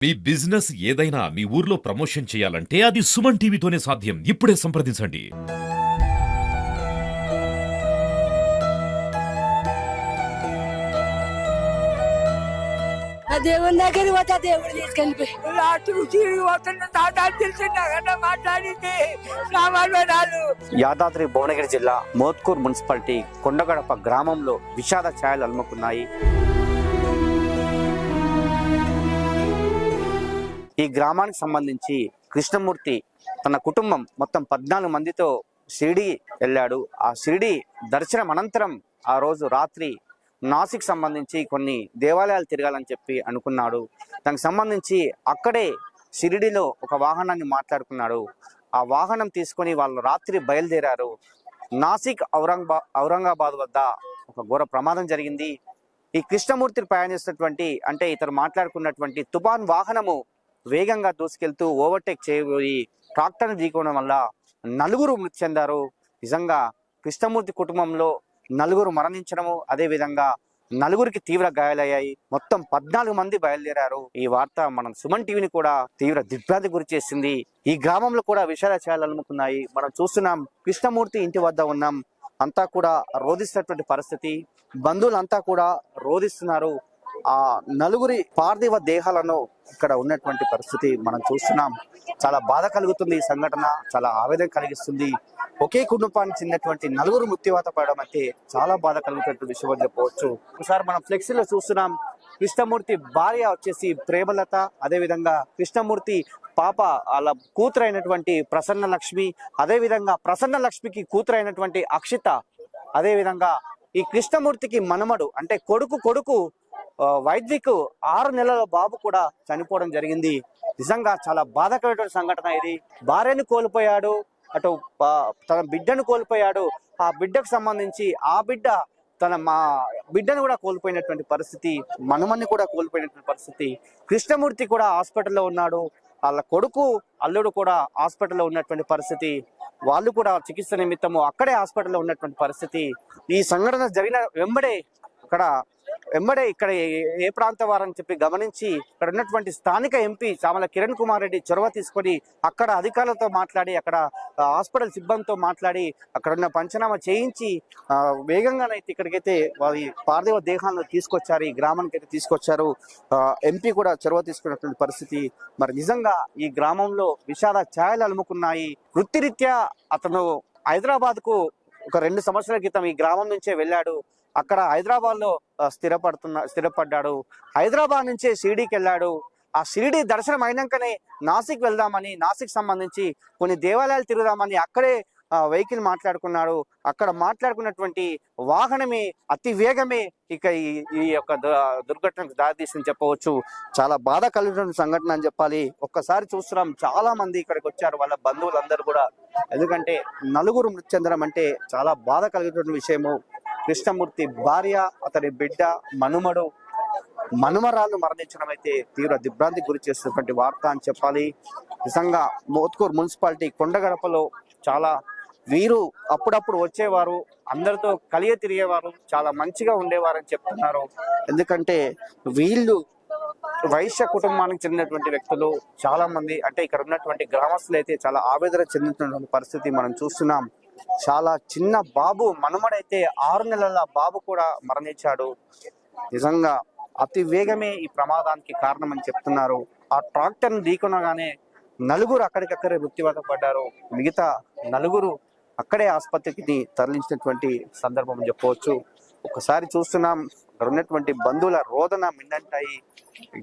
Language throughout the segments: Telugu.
మీ బిజినెస్ ఏదైనా మీ ఊర్లో ప్రమోషన్ చేయాలంటే అది సుమన్ టీవీతోనే సాధ్యం. ఇప్పుడే సంప్రదించండి. దేవుని దగ్గరికి పోతా దేవుడు తీసుకెళ్ళిపోయి మాట్లాడింది యాదాద్రి భువనగిరి జిల్లా మోత్కూర్ మున్సిపాలిటీ కొండగడప గ్రామంలో విషాద ఛాయలు అలుముకున్నాయి. ఈ గ్రామానికి సంబంధించి కృష్ణమూర్తి తన కుటుంబం మొత్తం 14 మందితో షిరిడి వెళ్ళాడు. ఆ షిరిడి దర్శనం అనంతరం ఆ రోజు రాత్రి నాసిక్ సంబంధించి కొన్ని దేవాలయాలు తిరగాలని చెప్పి అనుకున్నాడు. దానికి సంబంధించి అక్కడే షిరిడిలో ఒక వాహనాన్ని మాట్లాడుకున్నాడు. ఆ వాహనం తీసుకొని వాళ్ళు రాత్రి బయలుదేరారు. నాసిక్ ఔరంగాబాద్ వద్ద ఒక ఘోర ప్రమాదం జరిగింది. ఈ కృష్ణమూర్తిని ప్రయాణిస్తున్నటువంటి అంటే ఇతరు మాట్లాడుకున్నటువంటి తుఫాన్ వాహనము వేగంగా దూసుకెళ్తూ ఓవర్టేక్ చేయబోయి ట్రాక్టర్ని ఢీకోవడం వల్ల 4 మృతి చెందారు. నిజంగా కృష్ణమూర్తి కుటుంబంలో 4 మరణించడము, అదేవిధంగా 4కి తీవ్ర గాయాలయ్యాయి. మొత్తం 14 మంది బయలుదేరారు. ఈ వార్త మనం సుమన్ టీవీని కూడా తీవ్ర దిగ్భ్రాంతి గురి చేసింది. ఈ గ్రామంలో కూడా విషాద ఛాయలు అలుముకున్నాయి. మనం చూస్తున్నాం, కృష్ణమూర్తి ఇంటి వద్ద ఉన్నాం, అంతా కూడా రోధిస్తున్నటువంటి పరిస్థితి. బంధువులంతా కూడా రోధిస్తున్నారు. ఆ 4 పార్థివ దేహాలను ఇక్కడ ఉన్నటువంటి పరిస్థితి మనం చూస్తున్నాం. చాలా బాధ కలుగుతుంది. ఈ సంఘటన చాలా ఆవేదన కలిగిస్తుంది. ఒకే కుటుంబానికి చెందినటువంటి 4 మృత్యువాత పడడం అయితే చాలా బాధ కలుగుతున్నటువంటి విషయం అని చెప్పవచ్చు. ఒకసారి మనం ఫ్లెక్సీలో చూస్తున్నాం, కృష్ణమూర్తి భార్య వచ్చేసి ప్రేమలత, అదేవిధంగా కృష్ణమూర్తి పాప వాళ్ళ కూతురైనటువంటి ప్రసన్న లక్ష్మి, అదేవిధంగా ప్రసన్న లక్ష్మికి కూతురైనటువంటి అక్షిత, అదేవిధంగా ఈ కృష్ణమూర్తికి మనమడు అంటే కొడుకు వైద్యకు 6 నెలల బాబు కూడా చనిపోవడం జరిగింది. నిజంగా చాలా బాధాకరమైన సంఘటన ఇది. భార్యను కోల్పోయాడు, అటు తన బిడ్డను కోల్పోయాడు. ఆ బిడ్డకు సంబంధించి ఆ బిడ్డ మా బిడ్డను కూడా కోల్పోయినటువంటి పరిస్థితి, మనమన్ని కూడా కోల్పోయినటువంటి పరిస్థితి. కృష్ణమూర్తి కూడా హాస్పిటల్లో ఉన్నాడు. వాళ్ళ కొడుకు అల్లుడు కూడా హాస్పిటల్లో ఉన్నటువంటి పరిస్థితి. వాళ్ళు కూడా చికిత్స నిమిత్తము అక్కడే హాస్పిటల్లో ఉన్నటువంటి పరిస్థితి. ఈ సంఘటన జరిగిన వెంబడే ఇక్కడ ఏ ప్రాంత వారని చెప్పి గమనించి ఇక్కడ ఉన్నటువంటి స్థానిక ఎంపీ చామల కిరణ్ కుమార్ రెడ్డి చొరవ తీసుకొని అక్కడ అధికారులతో మాట్లాడి, అక్కడ హాస్పిటల్ సిబ్బందితో మాట్లాడి అక్కడ ఉన్న పంచనామా చేయించి వేగంగానైతే ఇక్కడికైతే వారి పార్థివ దేహాలను తీసుకొచ్చారు, ఈ గ్రామానికి అయితే తీసుకొచ్చారు. ఎంపీ కూడా చొరవ తీసుకున్నటువంటి పరిస్థితి. మరి నిజంగా ఈ గ్రామంలో విషాద ఛాయలు అలుముకున్నాయి. వృత్తిరీత్యా అతను హైదరాబాద్కు ఒక 2 సంవత్సరాల క్రితం ఈ గ్రామం నుంచే వెళ్ళాడు. అక్కడ హైదరాబాద్ లో స్థిరపడ్డాడు. హైదరాబాద్ నుంచే షిరిడీకి వెళ్ళాడు. ఆ షిరిడీ దర్శనం అయినాకనే నాసిక్ వెళ్దామని, నాసిక్ సంబంధించి కొన్ని దేవాలయాలు తిరుగుదామని అక్కడే వెహికల్ మాట్లాడుకున్నాడు. అక్కడ మాట్లాడుకున్నటువంటి వాహనమే అతి వేగమే ఇక ఈ యొక్క దుర్ఘటనకు దారితీసిందని చెప్పవచ్చు. చాలా బాధ కలిగిన సంఘటన అని చెప్పాలి. ఒక్కసారి చూస్తున్నాం, చాలా మంది ఇక్కడికి వచ్చారు, వాళ్ళ బంధువులందరూ కూడా. ఎందుకంటే 4 మృతి చెందడం అంటే చాలా బాధ కలిగిన విషయము. కృష్ణమూర్తి భార్య, అతని బిడ్డ, మనుమరాళ్ళు మరణించడం అయితే తీవ్ర దిగ్భ్రాంతికి గురి చేస్తున్నటువంటి వార్త అని చెప్పాలి. నిజంగా మోత్కూర్ మున్సిపాలిటీ కొండగడపలో చాలా వీరు అప్పుడప్పుడు వచ్చేవారు, అందరితో కలియ తిరిగేవారు, చాలా మంచిగా ఉండేవారని చెప్తున్నారు. ఎందుకంటే వీళ్ళు వైశ్య కుటుంబానికి చెందినటువంటి వ్యక్తులు చాలా మంది, అంటే ఇక్కడ ఉన్నటువంటి గ్రామస్తులు అయితే చాలా ఆవేదన చెందుతున్నటువంటి పరిస్థితి మనం చూస్తున్నాం. చాలా చిన్న బాబు మనమడైతే 6 నెలల బాబు కూడా మరణించాడు. నిజంగా అతి వేగమే ఈ ప్రమాదానికి కారణమని చెప్తున్నారు. ఆ ట్రాక్టర్ని ఢీకొనగానే 4 అక్కడికక్కడే మృత్యువాత పడ్డారు. మిగతా 4 అక్కడే ఆసుపత్రికి తరలించినటువంటి సందర్భం అని చెప్పవచ్చు. ఒకసారి చూస్తున్నాం, అక్కడ ఉన్నటువంటి బంధువుల రోదన మిన్నంటాయి.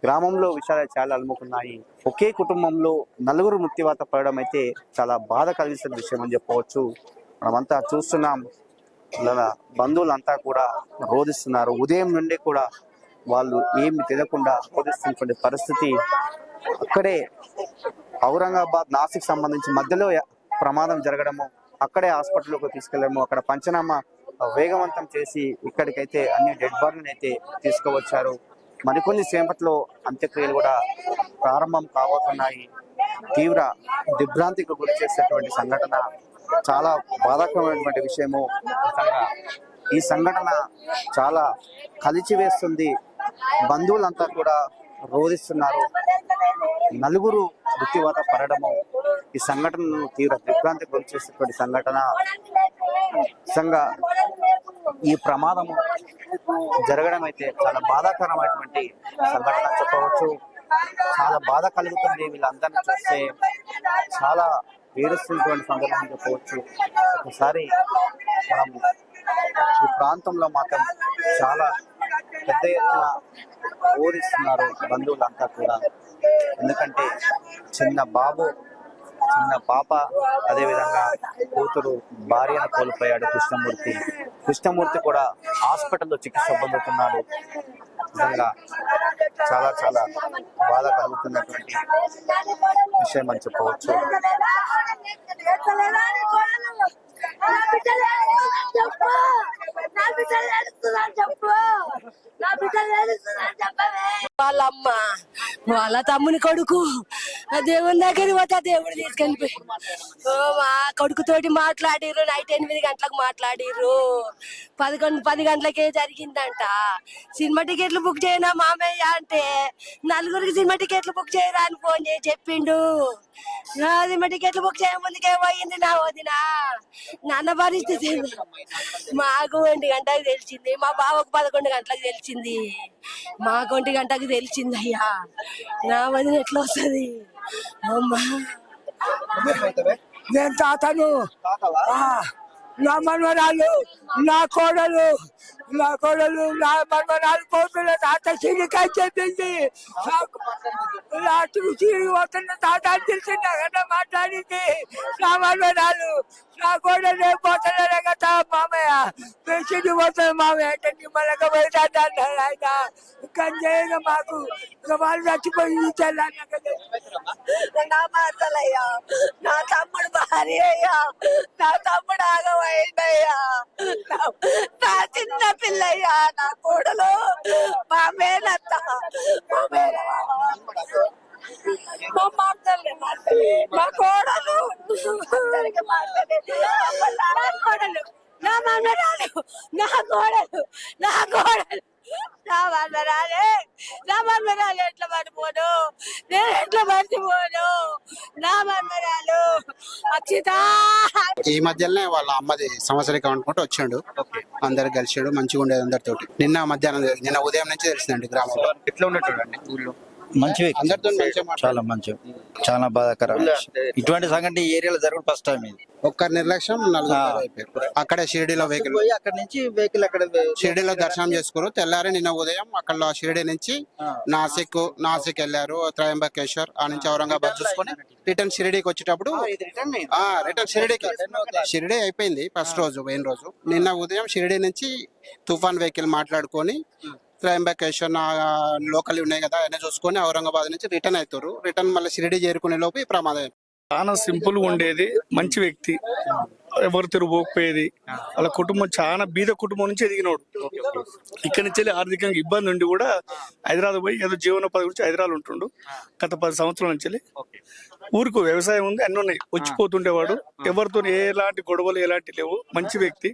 గ్రామంలో విషయాలు చాలా అలుముకున్నాయి. ఒకే కుటుంబంలో 4 మృత్యువాత పడడం అయితే చాలా బాధ కలిగిస్తున్న విషయం అని చెప్పవచ్చు. మనమంతా చూస్తున్నాం, బంధువులంతా కూడా రోధిస్తున్నారు. ఉదయం నుండి కూడా వాళ్ళు ఏమి తినకుండా రోధిస్తున్నటువంటి పరిస్థితి. అక్కడే ఔరంగాబాద్ నాసిక్ సంబంధించి మధ్యలో ప్రమాదం జరగడము, అక్కడే హాస్పిటల్లోకి తీసుకెళ్లడము, అక్కడ పంచనామా వేగవంతం చేసి ఇక్కడికైతే అన్ని డెడ్ బాడీలను అయితే తీసుకువచ్చారు. మరికొన్ని సేపట్లో అంత్యక్రియలు కూడా ప్రారంభం కాబోతున్నాయి. తీవ్ర దిగ్భ్రాంతికి గురి చేసేటువంటి సంఘటన, చాలా బాధాకరమైనటువంటి విషయము. ఈ సంఘటన చాలా కలిచివేస్తుంది. బంధువులంతా కూడా రోధిస్తున్నారు. నలుగురు మృత్యువాత పడడము, ఈ సంఘటనను తీవ్ర దిగ్భ్రాంతి గురి చేసేటువంటి సంఘటన. నిజంగా ఈ ప్రమాదము జరగడం అయితే చాలా బాధాకరమైనటువంటి సంఘటన చెప్పవచ్చు. చాలా బాధ కలుగుతుంది వీళ్ళందరినీ చూస్తే, చాలా ఏడుస్తున్నటువంటి సందర్భం చెప్పవచ్చు. ఒకసారి మనం ఈ ప్రాంతంలో మాత్రం చాలా పెద్ద ఎత్తున ఓడిస్తున్నారు బంధువులంతా కూడా. ఎందుకంటే చిన్న బాబు, చిన్న పాప, అదేవిధంగా కూతురు, భార్యను కోల్పోయాడు కృష్ణమూర్తి. కృష్ణమూర్తి కూడా హాస్పిటల్లో చికిత్స పొందుతున్నాడు. నిజంగా చాలా చాలా బాధ కలుగుతున్నటువంటి విషయం అని చెప్పవచ్చు. వాళ్ళ అమ్మ వాళ్ళ తమ్ముని కొడుకు ఆ దేవుని దగ్గరికి పోతే ఆ దేవుడు తీసుకెళ్ళిపోయి మా కొడుకుతోటి మాట్లాడిర్రు. నైట్ 8 గంటలకు మాట్లాడిర్రు. 10 గంటలకే జరిగిందంట. సినిమా టికెట్లు బుక్ చేయనా మామయ్య అంటే, నలుగురికి సినిమా టికెట్లు బుక్ చేయరా అని ఫోన్ చేసి చెప్పిండు. సినిమా టికెట్లు బుక్ చేయ ముందుకే పోయింది నా వదిన. నాన్న పరిస్థితి మాకు 1 గంటకు తెలిసింది, మా బావకు 11 గంటలకు తెలిసింది, మాకు 1 గంటకు తెలిసింది. అయ్యా నా వదిన ఎట్లా వస్తుంది అమ్మా. నేను తాతను, నా మనవరాలు, నా కోడలు నా మనవరాలు కోపిల తాత సిరికాయ చెప్పింది. రాత్రి సిరి వస్తున్న తాత అని తెలిసింది అక్కడ మాట్లాడింది. నా మనవరాలు, నా కోడలు పోతున్నా కదా మామయ్య, సిరి పోతుంది మామయ్య అంటే నిమ్మలక పోయినాడు అన్నాడు ఆయన. కానీ మాకు ఇక వాళ్ళు చచ్చిపోయి నా మాటలయ్యా, నా తమ్ముడు భార్య అయ్యా, నా తమ్ముడు ఆగమైందయ్యా, నా చిన్న పిల్లయ్యా, నా కోడలు, మా మేనత్త, మా కోడలు, నా కోడలు, నా మనవరాలు, నా కోడలు, నా కోడలు, నా మనవరాలు ఎట్లా పడిపోను, నేను ఎట్లా మర్చిపోను. నా మనవరాలు అక్షిత. ఈ మధ్యలోనే వాళ్ళ అమ్మది సంవత్సరికం అనుకుంటూ వచ్చాడు. అందరు కలిసాడు, మంచిగా ఉండేది అందరితోటి. నిన్న ఉదయం నుంచి తెలిసిందండి గ్రామంలో. ఎట్లా ఉన్నట్టు ఊళ్ళో మంచి వ్యక్తి, అందరితో మంచిగా చాలా మంచి, చాలా బాధాకరం. ఇటువంటి సంఘటన ఈ ఏరియాలో జరగడం ఫస్ట్ టైం ఇది. ఒక్క నిర్లక్ష్యం నలుగురు అయిపోయారు. అక్కడే షిరిడీలో వెహికల్ పోయి అక్కడ నుంచి వెహికల్ అక్కడ షిరిడీలో దర్శనం చేసుకున్నారు. తెల్లారి నిన్న ఉదయం అక్కడ షిరిడీ నుంచి నాసిక్ వెళ్ళారు, త్రయంబకేశ్వర్, ఆ నుంచి ఔరంగాబాద్ చూసుకొని రిటర్న్ షిరిడీకి వచ్చేటప్పుడు రిటర్న్ షిరిడీ అయిపోయింది ఫస్ట్ రోజు, పోయిన రోజు. నిన్న ఉదయం షిరిడీ నుంచి తుఫాన్ వెహికల్ మాట్లాడుకొని త్రయంబకేశ్వర్ లోకల్ ఉన్నాయి కదా అన్నీ చూసుకొని ఔరంగాబాద్ నుంచి రిటర్న్ అవుతారు. రిటర్న్ మళ్ళీ షిరిడీ చేరుకునే లోపు ఈ ప్రమాదం. చాలా సింపుల్ గా ఉండేది, మంచి వ్యక్తి, ఎవరు తిరుగుపోకపోయేది. వాళ్ళ కుటుంబం చాలా బీద కుటుంబం నుంచి ఎదిగినోడు. ఇక్కడి నుంచి ఆర్థికంగా ఇబ్బంది ఉండి కూడా హైదరాబాద్ పోయి ఏదో జీవనోపాధి గురించి హైదరాబాద్ ఉంటుండు. గత 10 సంవత్సరాల నుంచి ఊరికి వ్యవసాయం ఉంది, అన్ని ఉన్నాయి, వచ్చిపోతుండేవాడు. ఎవరితో ఎలాంటి గొడవలు ఎలాంటి లేవు, మంచి వ్యక్తి.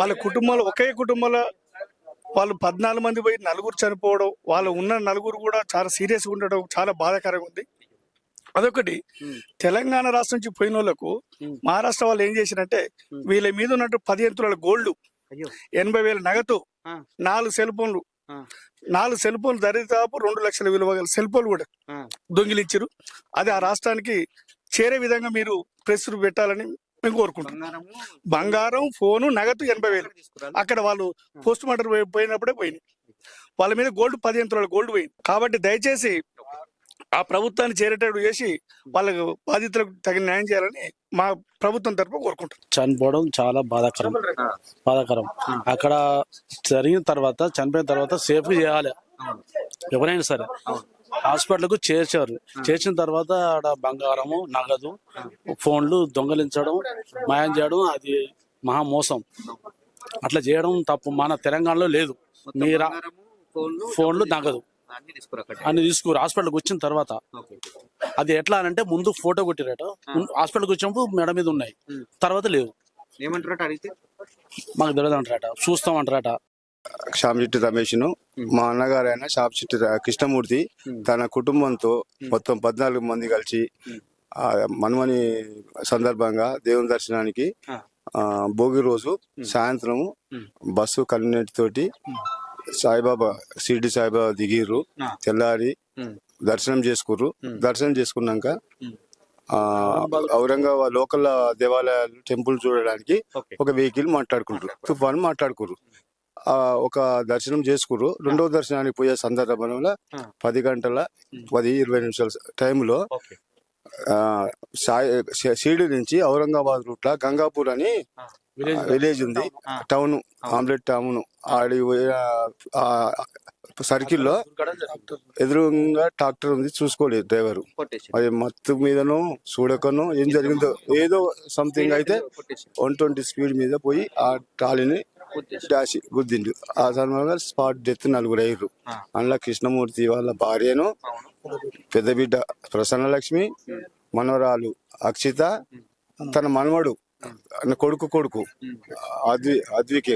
వాళ్ళ కుటుంబాలు ఒకే కుటుంబంలో వాళ్ళు 14 మంది పోయి 4 చనిపోవడం, వాళ్ళు ఉన్న 4 కూడా చాలా సీరియస్ గా ఉండడం చాలా బాధాకరంగా ఉంది. అదొకటి. తెలంగాణ రాష్ట్రం నుంచి పోయిన వాళ్ళకు మహారాష్ట్ర వాళ్ళు ఏం చేసినంటే, వీళ్ళ మీద ఉన్నట్టు 15 తులాల గోల్డ్, 80,000 నగదు, 4 సెల్ ఫోన్లు, 4 సెల్ ఫోన్లు దరిదాపు 2 లక్షల విలువ గల సెల్ ఫోన్లు కూడా దొంగిలించారు. అది ఆ రాష్ట్రానికి చేరే విధంగా మీరు ప్రెస్ పెట్టాలని మేము కోరుకుంటున్నాం. బంగారం, ఫోను, నగదు 80,000 అక్కడ వాళ్ళు పోస్ట్ మార్టం పోయినప్పుడే పోయినాయి. వాళ్ళ మీద గోల్డ్ 15 తులాల గోల్డ్ పోయింది. కాబట్టి దయచేసి ఆ ప్రభుత్వాన్ని చేరేటట్టు చేసి వాళ్ళకు బాధితులకు తగిన న్యాయం చేయాలని మా ప్రభుత్వం తరఫున కోరుకుంటాం. చనిపోవడం చాలా బాధాకరం. అక్కడ జరిగిన తర్వాత, చనిపోయిన తర్వాత సేఫ్ చేయాలి ఎవరైనా సరే. హాస్పిటల్కు చేర్చిన తర్వాత ఆడ బంగారము, నగదు, ఫోన్లు దొంగలించడం, మాయం చేయడం అది మహా మోసం. అట్లా చేయడం తప్పు మన తెలంగాణలో లేదు. మీరు ఫోన్లు, నగదు అన్ని తీసుకురు హాస్పిటల్కి వచ్చిన తర్వాత. అది ఎట్లా అంటే, ముందు ఫోటో కొట్టిరట, హాస్పిటల్కి వచ్చినప్పుడు మెడ మీద ఉన్నాయి, తర్వాత లేవు. ఏమంటారట అడిగితే మాకు తెలియదు అంటారట, చూస్తామంటారట. షామిశెట్టి రమేష్ను, మా అన్నగారు అయిన షామిశెట్టి కృష్ణమూర్తి తన కుటుంబంతో మొత్తం 14 మంది కలిసి మనుమని సందర్భంగా దేవుని దర్శనానికి భోగి రోజు సాయంత్రం బస్సు కన్వీనెంట్ తోటి సాయిబాబా షిరిడి సాయిబాబా దిగిర్రు. తెల్లారి దర్శనం చేసుకుర్రు. దర్శనం చేసుకున్నాక ఔరంగాబాద్ లోకల్ దేవాలయాలు టెంపుల్ చూడడానికి ఒక వెహికల్ మాట్లాడుకుంటారు, తుఫాను మాట్లాడుకుర్రు. ఒక దర్శనం చేసుకుర్రు. రెండవ దర్శనానికి పోయే సందర్భంలో 10 గంటల 10-20 నిమిషాల టైంలో షిరిడి నుంచి ఔరంగాబాద్ రూట్ లా గంగాపూర్ అని విలేజ్ ఉంది, టౌన్, ఆమ్లెట్ టౌన్. ఆడి సర్కిల్లో ఎదురుగా ట్రాక్టర్ ఉంది, చూసుకోలేదు డ్రైవర్. అది మత్తు మీదనో చూడకనో ఏం జరిగిందో ఏదో సంథింగ్ అయితే 120 స్పీడ్ మీద పోయి ఆ ట్రాలీని డాషి గుద్దిండు. ఆ సమయంలో స్పాట్ డెత్ 4 అయ్యారు. అందులో కృష్ణమూర్తి వాళ్ళ భార్యను, పెద్ద బిడ్డ ప్రసన్నలక్ష్మి, మనవరాలు అక్షిత, తన మనవడు కొడుకు అద్విక్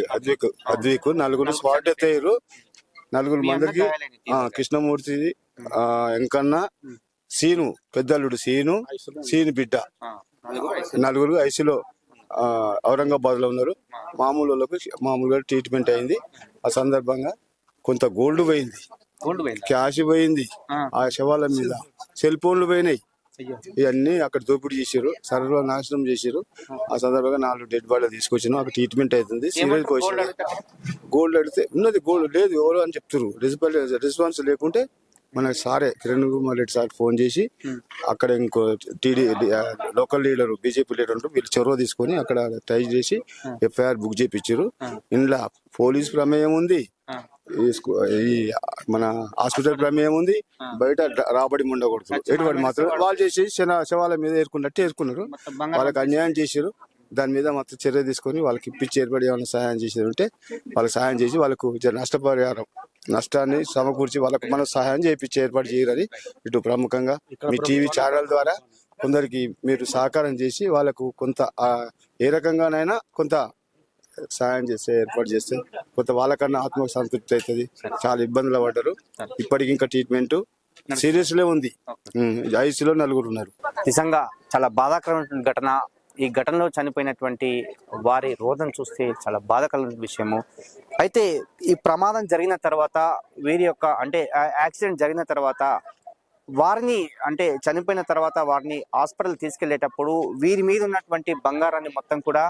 4 స్పాట్ డెత్ అయ్యారు. 4 మందికి కృష్ణమూర్తి, వెంకన్న, సీను పెద్దల్లుడు, సీను బిడ్డ 4 ఐసీలో ఔరంగాబాద్ లో ఉన్నారు. మామూలుగా ట్రీట్మెంట్ అయింది. ఆ సందర్భంగా కొంత గోల్డ్ పోయింది, క్యాష్ పోయింది, ఆ శవాల మీద సెల్ ఫోన్లు పోయినాయి. ఇవన్నీ అక్కడ దోపిడీ చేసారు, సర్వనాశనం చేసారు. ఆ సందర్భంగా 4 డెడ్ బాడీలు తీసుకొచ్చాను. అక్కడ ట్రీట్మెంట్ అవుతుంది. Serious position. గోల్డ్ అడిగితే ఉన్నది, గోల్డ్ లేదు ఎవరు అని చెప్తారు. రెస్పాన్స్ లేకుంటే మన సారే కిరణ్ కుమార్ రెడ్డి సార్ ఫోన్ చేసి అక్కడ ఇంకో లోకల్ లీడర్, బీజేపీ లీడర్ ఉంటూ వీళ్ళు చొరవ తీసుకొని అక్కడ ట్రై చేసి ఎఫ్ఐఆర్ బుక్ చేయించారు. ఇంట్లో పోలీస్ ప్రమేయం ఉంది, ఈ మన హాస్పిటల్ ప్రమేయం ఉంది, బయట రాబడి ఉండకూడదు. ఎటువంటి మాత్రం వాళ్ళు చేసి శవాల మీద ఏరుకున్నారు. వాళ్ళకి అన్యాయం చేశారు. దాని మీద మొత్తం చర్య తీసుకొని వాళ్ళకి ఇప్పించి ఏర్పడి ఏమైనా సహాయం చేసేది ఉంటే వాళ్ళకి సహాయం చేసి వాళ్ళకు నష్టపరిహారం, నష్టాన్ని సమకూర్చి వాళ్ళకు మనం సహాయం చేయించి ఏర్పాటు చేయాలని ఇటు ప్రముఖంగా మీ టీవీ ఛానల్ ద్వారా కొందరికి మీరు సహకారం చేసి వాళ్ళకు కొంత ఏ రకంగానైనా కొంత సహాయం చేస్తే ఏర్పాటు చేస్తే కొంత వాళ్ళకన్నా ఆత్మ సంతృప్తి అవుతుంది. చాలా ఇబ్బందులు పడ్డారు. ఇప్పటికి ఇంకా ట్రీట్మెంట్ సీరియస్ లో ఉంది. ఐసీలో 4 ఉన్నారు. నిజంగా చాలా బాధాకరమైన ఘటన. ఈ ఘటనలో చనిపోయినటువంటి వారి రోదన చూస్తే చాలా బాధాకరమైన విషయము. అయితే ఈ ప్రమాదం జరిగిన తర్వాత వీరి యొక్క యాక్సిడెంట్ జరిగిన తర్వాత వారిని చనిపోయిన తర్వాత వారిని హాస్పిటల్ తీసుకెళ్లేటప్పుడు వీరి మీద ఉన్నటువంటి బంగారాన్ని మొత్తం కూడా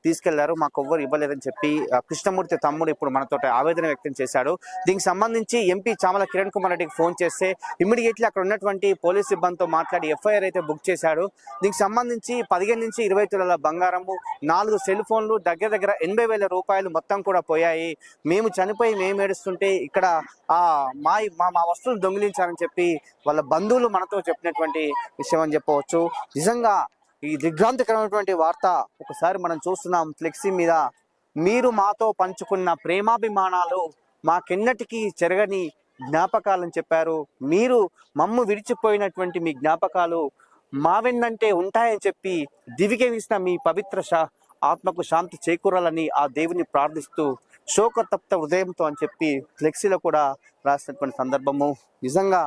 తీసుకెళ్లారు. మాకు ఎవ్వరు ఇవ్వలేదని చెప్పి కృష్ణమూర్తి తమ్ముడు ఇప్పుడు మనతో ఆవేదన వ్యక్తం చేశాడు. దీనికి సంబంధించి ఎంపీ చామల కిరణ్ కుమార్ రెడ్డికి ఫోన్ చేస్తే ఇమ్మీడియట్లీ అక్కడ ఉన్నటువంటి పోలీస్ సిబ్బందితో మాట్లాడి ఎఫ్ఐఆర్ అయితే బుక్ చేశాడు. దీనికి సంబంధించి 15 నుంచి 20 తులాల బంగారము, 4 సెల్ ఫోన్లు, దగ్గర 80,000 రూపాయలు మొత్తం కూడా పోయాయి. మేము చనిపోయి మేము ఏడుస్తుంటే ఇక్కడ మా వస్తువులు దొంగిలించారని చెప్పి వాళ్ళ బంధువులు మనతో చెప్పినటువంటి విషయం అని చెప్పవచ్చు. నిజంగా ఈ దిగ్భ్రాంతికరమైనటువంటి వార్త. ఒకసారి మనం చూస్తున్నాం ఫ్లెక్సీ మీద, మీరు మాతో పంచుకున్న ప్రేమాభిమానాలు మాకెన్నటికీ చెరగని జ్ఞాపకాలని చెప్పారు. మీరు మమ్ము విడిచిపోయినటువంటి మీ జ్ఞాపకాలు మా వెన్నంటే ఉంటాయని చెప్పి దివిగేసిన మీ పవిత్ర ఆత్మకు శాంతి చేకూరాలని ఆ దేవుని ప్రార్థిస్తూ శోకతప్త హృదయంతో అని చెప్పి ఫ్లెక్సీలో కూడా రాసినటువంటి సందర్భము. నిజంగా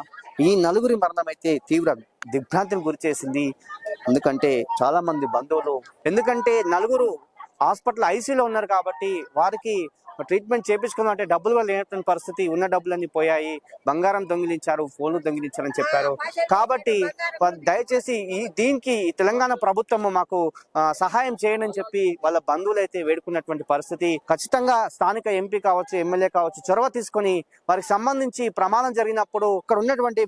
ఈ 4 మరణం అయితే తీవ్ర దిగ్భ్రాంతిని గురి చేసింది. ఎందుకంటే చాలా మంది బంధువులు, ఎందుకంటే 4 హాస్పిటల్ ఐసీలో ఉన్నారు కాబట్టి వారికి ట్రీట్మెంట్ చేయించుకుందాం డబ్బులు కూడా లేనటువంటి పరిస్థితి. ఉన్న డబ్బులన్నీ పోయాయి, బంగారం దొంగిలించారు, ఫోన్లు దొంగిలించారని చెప్పారు. కాబట్టి దయచేసి దీనికి తెలంగాణ ప్రభుత్వం మాకు సహాయం చేయండి అని చెప్పి వాళ్ళ బంధువులు అయితే వేడుకున్నటువంటి పరిస్థితి. ఖచ్చితంగా స్థానిక ఎంపీ కావచ్చు, ఎమ్మెల్యే కావచ్చు చొరవ తీసుకొని వారికి సంబంధించి ప్రమాదం జరిగినప్పుడు ఇక్కడ ఉన్నటువంటి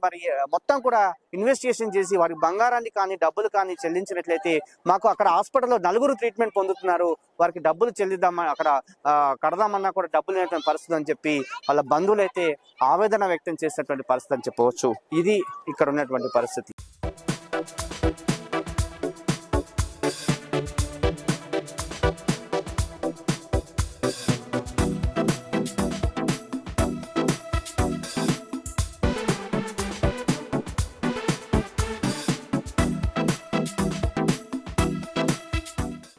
మొత్తం కూడా ఇన్వెస్టిగేషన్ చేసి వారి బంగారాన్ని కానీ డబ్బులు కానీ చెల్లించినట్లయితే మాకు అక్కడ హాస్పిటల్లో 4 ట్రీట్మెంట్ పొందుతున్నారు, వారికి డబ్బులు చెల్లిద్దామని అక్కడ కడదామన్నా కూడా డబ్బులు లేనటువంటి పరిస్థితి అని చెప్పి వాళ్ళ బంధువులు అయితే ఆవేదన వ్యక్తం చేసినటువంటి పరిస్థితి అని చెప్పవచ్చు. ఇది ఇక్కడ ఉన్నటువంటి పరిస్థితి.